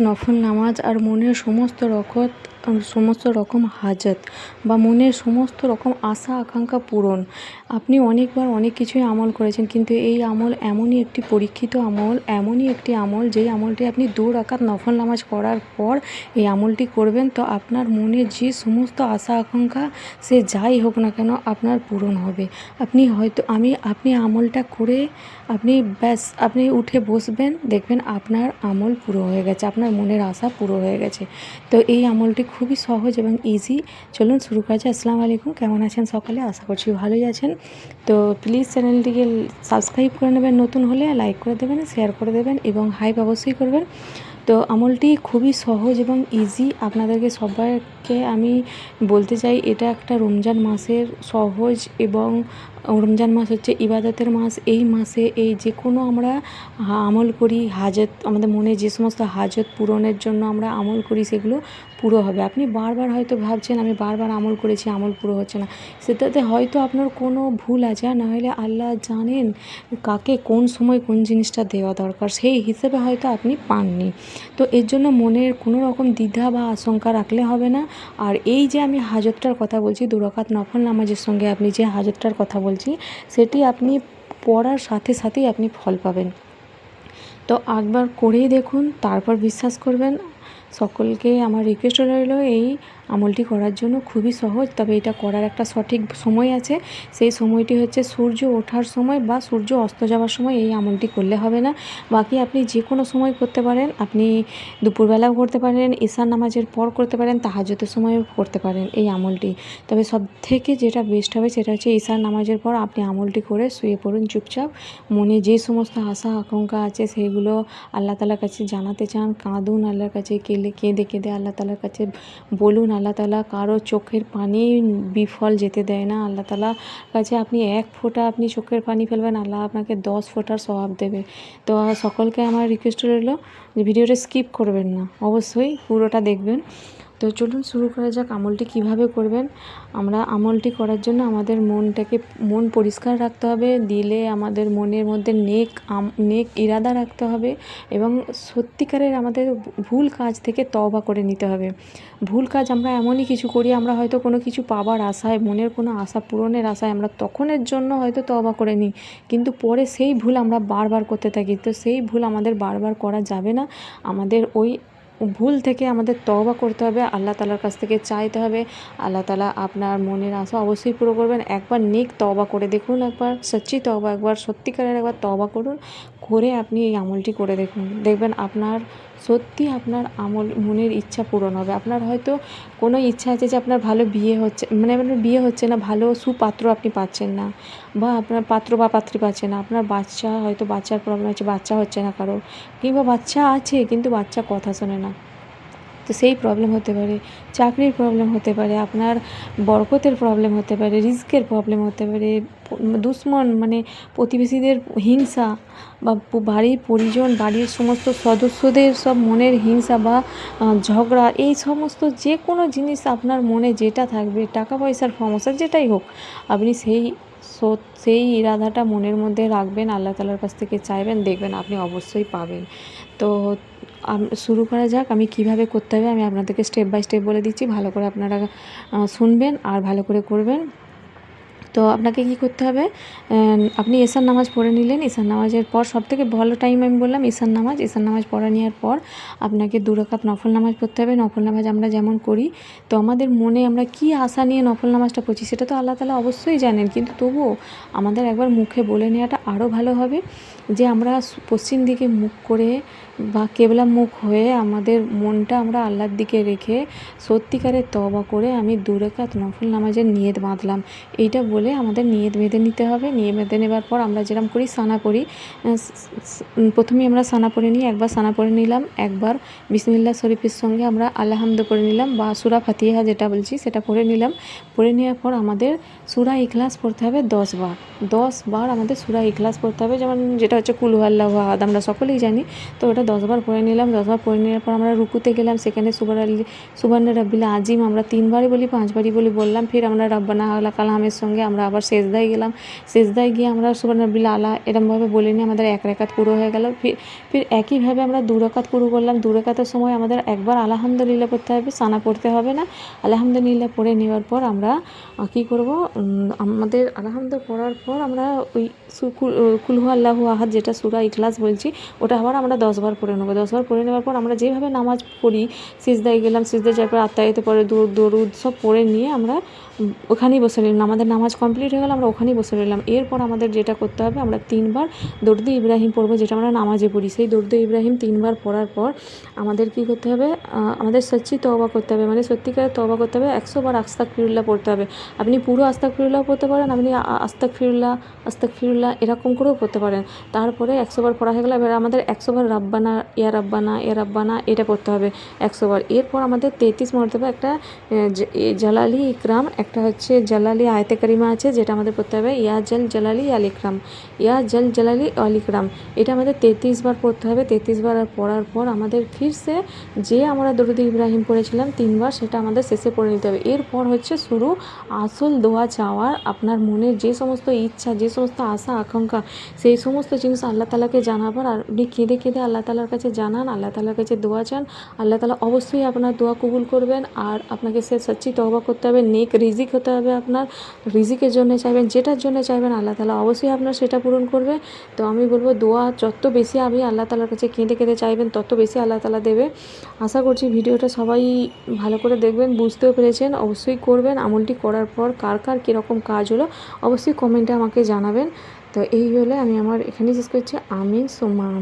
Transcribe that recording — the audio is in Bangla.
নফল নামাজ আর মনের সমস্ত রকম হাজত বা মনের সমস্ত রকম আশা আকাঙ্ক্ষা পূরণ। আপনি অনেকবার অনেক কিছুই আমল করেছেন, কিন্তু এই আমল এমনই একটি পরীক্ষিত আমল, এমনই একটি আমল যেই আমলটি আপনি 2 রাকাত নফল নামাজ করার পর এই আমলটি করবেন, তো আপনার মনে যে সমস্ত আশা আকাঙ্ক্ষা সে যাই হোক না কেন আপনার পূরণ হবে। আপনি আমলটা করে আপনি উঠে বসবেন, দেখবেন আপনার আমল পুরো হয়ে গেছে, আপনার মনের আশা পুরো হয়ে গেছে। তো এই আমলটি খুবই সহজ এবং ইজি। চলুন শুরু করা যাক। আসসালামু আলাইকুম, কেমন আছেন সকলে? আশা করছি ভালোই আছেন। তো প্লিজ চ্যানেলটিকে সাবস্ক্রাইব করে নেবেন, নতুন হলে লাইক করে দেবেন, শেয়ার করে দেবেন এবং হাইপ অবশ্যই করবেন। তো আমলটি খুবই সহজ এবং ইজি। আপনাদেরকে সবাইকে আমি বলতে চাই, এটা একটা রমজান মাসের সহজ এবং রমজান মাস হচ্ছে ইবাদতের মাস। এই মাসে এই যে কোনো আমরা আমল করি, আমাদের মনে যে সমস্ত হাজত পূরণের জন্য আমরা আমল করি সেগুলো পুরো হবে। আপনি বারবার হয়তো ভাবছেন আমি বারবার আমল করেছি, আমল পুরো হচ্ছে না, সেটাতে হয়তো আপনার কোনো ভুল আছে, আর নাহলে আল্লাহ জানেন কাকে কোন সময় কোন জিনিসটা দেওয়া দরকার, সেই হিসেবে হয়তো আপনি পাননি। তো এর জন্য মনের কোনো রকম দ্বিধা বা আশঙ্কা রাখলে হবে না। আর এই যে আমি হাজতটার কথা বলছি, 2 রাকাত নফল নামাজের সঙ্গে আপনি যে হাজতটার কথা বলছি, সেটি আপনি পড়ার সাথে সাথেই আপনি ফল পাবেন। তো একবার করেই দেখুন, তারপর বিশ্বাস করবেন। সকলকে আমার রিকোয়েস্ট রইল এই আমলটি করার জন্য। খুবই সহজ, তবে এটা করার একটা সঠিক সময় আছে। সেই সময়টি হচ্ছে সূর্য ওঠার সময় বা সূর্য অস্ত যাওয়ার সময়। এই আমলটি করলে হবে না, বাকি আপনি যে কোনো সময় করতে পারেন। আপনি দুপুরবেলাও করতে পারেন, ঈশার নামাজের পর করতে পারেন, তাহাজ্জুদের সময়ও করতে পারেন এই আমলটি। তবে সবথেকে যেটা বেস্ট হবে সেটা হচ্ছে ঈশার নামাজের পর আপনি আমলটি করে শুয়ে পড়ুন চুপচাপ। মনে যে সমস্ত আশা আকাঙ্ক্ষা আছে সেইগুলো আল্লাহ তাআলার কাছে জানাতে চান, কাঁদুন আল্লাহর কাছে, কেঁদে কেঁদে আল্লাহ তাআলার কাছে বলুন। আল্লাহ তাআলা কারো চোখের পানি বিফল যেতে দেয় না। আল্লাহ তাআলার কাছে আপনি 1 ফোঁটা আপনি চোখের পানি ফেলবেন, আল্লাহ আপনাকে 10 ফোঁটার সওয়াব দেবে। তো সকলকে আমার রিকোয়েস্ট রইল যে ভিডিওটা স্কিপ করবেন না, অবশ্যই পুরোটা দেখবেন। তো চলুন শুরু করা যাক। আমলটি কিভাবে করবেন? আমরা আমলটি করার জন্য আমাদের মন পরিষ্কার রাখতে হবে, দিলে আমাদের মনের মধ্যে নেক ইরাদা রাখতে হবে এবং সত্যিকারের আমাদের ভুল কাজ থেকে তওবা করে নিতে হবে। ভুল কাজ আমরা এমনই কিছু করি, আমরা হয়তো কোনো কিছু পাবার আশায়, মনের কোনো আশা পূরণের আশায় আমরা তখনের জন্য হয়তো তওবা করে নিই, কিন্তু পরে সেই ভুল আমরা বারবার করতে থাকি। তো সেই ভুল আমাদের বারবার করা যাবে না। আমাদের ওই ভুল থেকে আমাদের তওবা করতে হবে, আল্লাহ তাআলার কাছ থেকে চাইতে হবে। আল্লাহ তাআলা আপনার মনের আশা অবশ্যই পুরো করবেন। একবার নেক তওবা করে দেখুন, একবার সচ্চি তওবা, একবার সত্যিকারের একবার তওবা করুন, করে আপনি এই আমলটি করে দেখুন। দেখবেন আপনার সত্যি আপনার মনের ইচ্ছা পূরণ হবে। আপনার হয়তো কোনো ইচ্ছা আছে যে আপনার ভালো বিয়ে হচ্ছে, মানে আপনার বিয়ে হচ্ছে না, ভালো সুপাত্র আপনি পাচ্ছেন না, বা আপনার পাত্র বা পাত্রী পাচ্ছেন না, আপনার বাচ্চার প্রবলেম আছে, বাচ্চা হচ্ছে না কারো, কিংবা বাচ্চা আছে কিন্তু বাচ্চা কথা শোনে না, তো সেই প্রবলেম হতে পারে। চাকরির প্রবলেম হতে পারে, আপনার বরকতের প্রবলেম হতে পারে, রিজকের প্রবলেম হতে পারে, দুশ্মন মানে প্রতিবেশীদের হিংসা, বা বাড়ির পরিজন, বাড়ির সমস্ত সদস্যদের সব মনের হিংসা বা ঝগড়া, এই সমস্ত যে কোনো জিনিস আপনার মনে যেটা থাকবে, টাকা পয়সার সমস্যা যেটাই হোক, আপনি সেই ইরাদাটা মনের মধ্যে রাখবেন, আল্লাহ তাআলার কাছ থেকে চাইবেন, দেখবেন আপনি অবশ্যই পাবেন। তো শুরু করা যাক। আমি কিভাবে করতে হবে আমি আপনাদেরকে স্টেপ বাই স্টেপ বলে দিচ্ছি, ভালো করে আপনারা শুনবেন আর ভালো করে করবেন। তো আপনাকে কি করতে হবে, আপনি এশার নামাজ পড়ে নিলেন। এশার নামাজের পর সবথেকে ভালো টাইম আমি বললাম এশার নামাজ পড়ে নেওয়ার পর আপনাকে 2 রাকাত নফল নামাজ পড়তে হবে। নফল নামাজ আমরা যেমন করি, তো আমাদের মনে আমরা কি আশা নিয়ে নফল নামাজটা পড়ছি সেটা তো আল্লাহ তাআলা অবশ্যই জানেন, কিন্তু তবুও আমাদের একবার মুখে বলে নেওয়াটা আরও ভালো হবে, যে আমরা পশ্চিম দিকে মুখ করে বা কেবলা মুখ হয়ে আমাদের মনটা আমরা আল্লাহর দিকে রেখে সত্যিকারের তওবা করে আমি 2 রাকাত নফল নামাজের নিয়ত বাঁধলাম, এইটা বলে আমাদের নিয়ত বেঁধে নিতে হবে। নিয়ত বেঁধে নেবার পর আমরা যেরকম করি সানা পড়ি, প্রথমেই আমরা সানা পড়ে নিই, একবার সানা পড়ে নিলাম, একবার বিসমিল্লাহ শরীফের সঙ্গে আমরা আলহামদ পড়ে নিলাম, বা সূরা ফাতিহা যেটা বলছি সেটা পড়ে নিলাম। পড়ে নেওয়ার পর আমাদের সূরা ইখলাস পড়তে হবে 10 বার। 10 বার আমাদের সূরা ইখলাস পড়তে হবে, যেমন যেটা হচ্ছে কুল হু আল্লাহু আহাদ, আমরা সকলেই জানি। তো ওটা আমরা 10 বার পড়ে নিলাম। 10 বার পড়ে নেওয়ার পর আমরা রুকুতে গেলাম, সেখানে সুবহান রাব্বিল আজিম আমরা 3 বারই বলি 5 বারই বলি বললাম। ফির আমরা রাব্বানা লাকাল হামদের সঙ্গে আমরা আবার সেজদায় গেলাম। সেজদায় গিয়ে আমরা সুবহান রাব্বিল আলা এরমভাবে বলে নিয়ে আমাদের 1 রাকাত পুরো হয়ে গেল। ফির একইভাবে আমরা 2 রাকাত পুরো করলাম। 2 রাকাতের সময় আমাদের একবার আলহামদুলিল্লাহ পড়তে হবে, সানা পড়তে হবে না। আলহামদুলিল্লাহ পড়ে নেওয়ার পর আমরা কী করব, আমাদের আলহামদুলিল্লাহ পড়ার পর আমরা ওই কুল হু আল্লাহু আহাদ যেটা সূরা ইখলাস বলছি ওটা আবার আমরা 10 বার পড়ে নেব। 10 বার পড়ে নেওয়ার পর আমরা যেভাবে নামাজ পড়ি, সিজদায় গেলাম, সিজদায় যাওয়ার পর আত্মাহিত পরে দরুদ সব পড়ে নিয়ে আমরা ওখানেই বসে রইলাম। আমাদের নামাজ কমপ্লিট হয়ে গেল, আমরা ওখানেই বসে রইলাম। এরপর আমাদের যেটা করতে হবে, আমরা 3 বার দরুদ ইব্রাহিম পড়বো, যেটা আমরা নামাজে পড়ি। সেই দরুদ ইব্রাহিম 3 বার পড়ার পর আমাদের কী করতে হবে, আমাদের সচ্চি তওবা করতে হবে, মানে সত্যিকারের তওবা করতে হবে। 100 বার আস্তাগফিরুল্লাহ পড়তে হবে। আপনি পুরো আস্তাগফিরুল্লাহ পড়তে পারেন, আপনি আস্তাগফিরুল্লাহ এরকম করেও পড়তে পারেন। তারপরে 100 বার পড়া হয়ে গেলে এবার আমাদের 100 বার রাব্বানা ইয়া রাব্বানা ইয়া রাব্বানা এটা পড়তে হবে 100 বার। এরপর আমাদের 33 মর্তবা একটা জালালি ইকরাম, একটা হচ্ছে জালালি আয়াতে কারিমা আছে, যেটা আমাদের পড়তে হবে ইয়া জালালি আল ইকরাম, ইয়া জালালি আল ইকরাম। এটা আমাদের 33 বার পড়তে হবে। 33 বার পড়ার পর আমাদের ফিরসে যে আমরা দরুদ ইব্রাহিম পড়েছিলাম 3 বার, সেটা আমাদের শেষে পড়ে নিতে হবে। এরপর হচ্ছে শুরু আসল দোয়া চাওয়ার। আপনার মনের যে সমস্ত ইচ্ছা, যে সমস্ত আশা আকাঙ্ক্ষা, সেই সমস্ত জিনিস আল্লাহ তাআলাকে জানাবার। আর আপনি কেঁদে কেঁদে আল্লাহ তাআলার কাছে জানান, আল্লাহ তাআলার কাছে দোয়া চান। আল্লাহ তাআলা অবশ্যই আপনার দোয়া কবুল করবেন। আর আপনাকে সে সচ্চি তওবা করতে হবে, নেক রিজিক হতে হবে, আপনার রিজিকের জন্য চাইবেন, যেটার জন্য চাইবেন আল্লাহ তাআলা অবশ্যই আপনার সেটা পূরণ করবে। তো আমি বলবো দোয়া যত বেশি আপনি আল্লাহ তাআলার কাছে কেঁদে কেঁদে চাইবেন, তত বেশি আল্লাহ তাআলা দেবে। আশা করছি ভিডিওটা সবাই ভালো করে দেখবেন, বুঝতেও পেরেছেন। অবশ্যই করবেন। আমলটি করার পর কার কার কীরকম কাজ হলো অবশ্যই কমেন্টে আমাকে জানাবেন। তো এই হলে আমি আমার এখানেই শেষ করছি। আমিন সুম্মা আমিন।